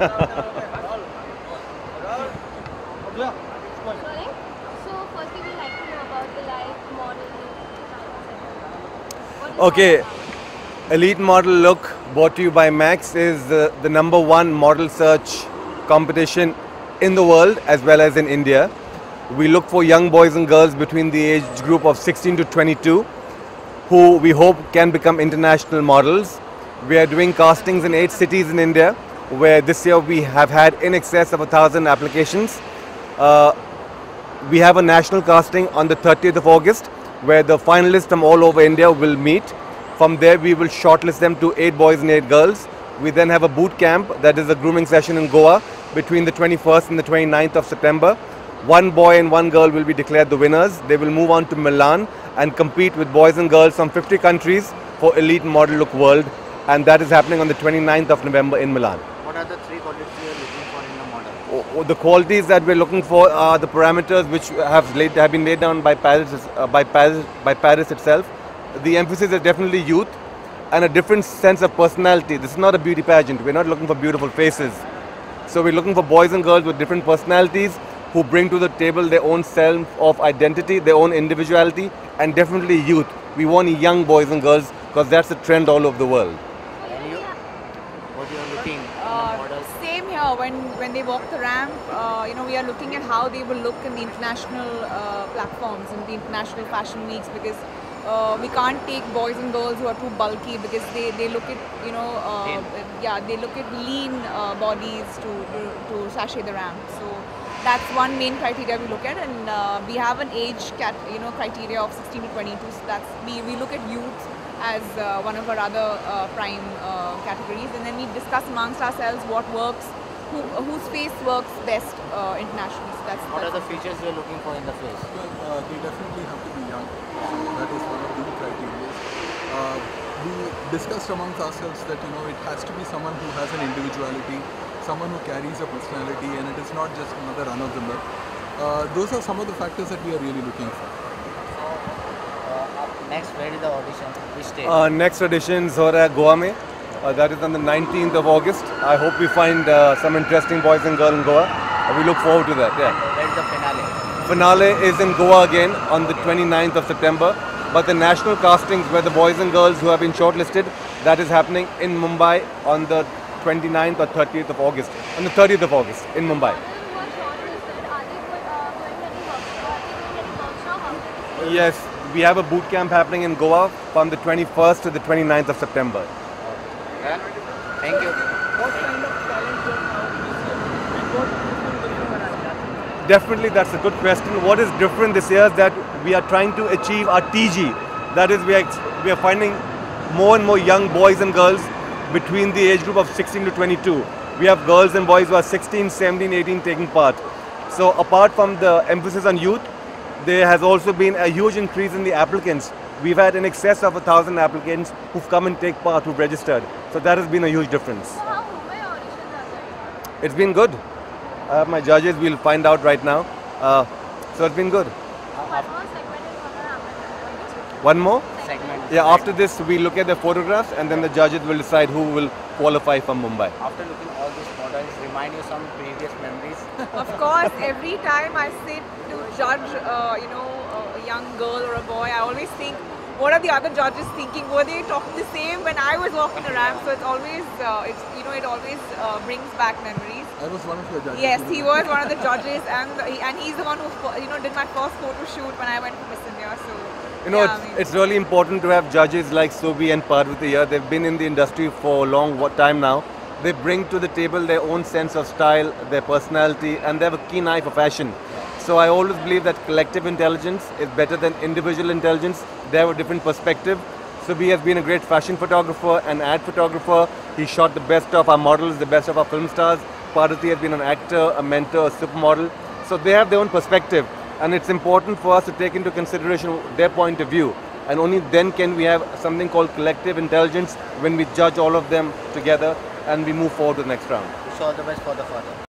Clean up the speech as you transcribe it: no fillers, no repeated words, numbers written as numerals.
Sorry? So firstly we like to know about the life model. What is Okay, all about? Elite Model Look, brought to you by Max, is the number one model search competition in the world as well as in India. We look for young boys and girls between the age group of 16 to 22 who we hope can become international models. We are doing castings in 8 cities in India, where this year we have had in excess of 1,000 applications. We have a national casting on the 30th of August, where the finalists from all over India will meet. From there, we will shortlist them to 8 boys and 8 girls. We then have a boot camp, that is a grooming session in Goa, between the 21st and the 29th of September. One boy and one girl will be declared the winners. They will move on to Milan and compete with boys and girls from 50 countries for Elite Model Look World, and that is happening on the 29th of November in Milan. What are the 3 qualities you are looking for in a model? The qualities that we're looking for are the parameters which have been laid down by Paris itself. The emphasis is definitely youth and a different sense of personality. This is not a beauty pageant. We're not looking for beautiful faces. So we're looking for boys and girls with different personalities who bring to the table their own self of identity, their own individuality, and definitely youth. We want young boys and girls because that's the trend all over the world. And you? What you are looking in a model? Same here. When they walk the ramp, we are looking at how they will look in the international platforms, in the international fashion weeks, because we can't take boys and girls who are too bulky, because they look at they look at lean bodies to sashay the ramp. So that's one main criteria we look at, and we have an age criteria of 16 to 22. So that's we look at youth as one of our other prime categories, and then we discuss amongst ourselves what works, whose face works best internationally. So What are the features you are looking for in the face? Well, they definitely have to be young. That is one of the criteria. We discussed amongst ourselves that it has to be someone who has an individuality, someone who carries a personality, and it is not just another run of the mill. Those are some of the factors that we are really looking for. Next, where is the audition? Which state? Next audition is Goa mein. That is on the 19th of August. I hope we find some interesting boys and girls in Goa. We look forward to that. Yeah. Where is the finale? Finale is in Goa again on the 29th of September. But the national castings where the boys and girls who have been shortlisted, that is happening in Mumbai on the 29th or 30th of August. On the 30th of August in Mumbai. Models who are shortlisted, are they doing any workshop? Yes, we have a boot camp happening in Goa from the 21st to the 29th of September. Yeah? Thank you. Definitely, that's a good question. What is different this year is that we are trying to achieve our TG. That is, we are finding more and more young boys and girls between the age group of 16 to 22. We have girls and boys who are 16, 17, 18 taking part. So apart from the emphasis on youth, there has also been a huge increase in the applicants. We've had in excess of 1,000 applicants who've come and take part, who've registered. So that has been a huge difference. So how Mumbai auditions are going? It's been good. I have my judges, we'll find out right now. So it's been good. One more segment is going to happen. One more? Segment. Yeah, after this we look at the photographs and then the judges will decide who will qualify from Mumbai. After looking at all these models, remind you some previous memories. Of course, every time I sit to judge, a young girl or a boy, I always think, what are the other judges thinking? Were they talking the same when I was walking the ramp? So it's always, it always brings back memories. I was one of your judges. Yes, he was one of the judges, and he's the one who did my first photo shoot when I went to Miss India. So It's really important to have judges like Subi and Parvati here. They've been in the industry for a long time now. They bring to the table their own sense of style, their personality, and they have a keen eye for fashion. So I always believe that collective intelligence is better than individual intelligence. They have a different perspective. Subi has been a great fashion photographer and ad photographer. He shot the best of our models, the best of our film stars. Parvati has been an actor, a mentor, a supermodel. So they have their own perspective. And it's important for us to take into consideration their point of view. And only then can we have something called collective intelligence when we judge all of them together and we move forward to the next round. Wish you all the best for the further.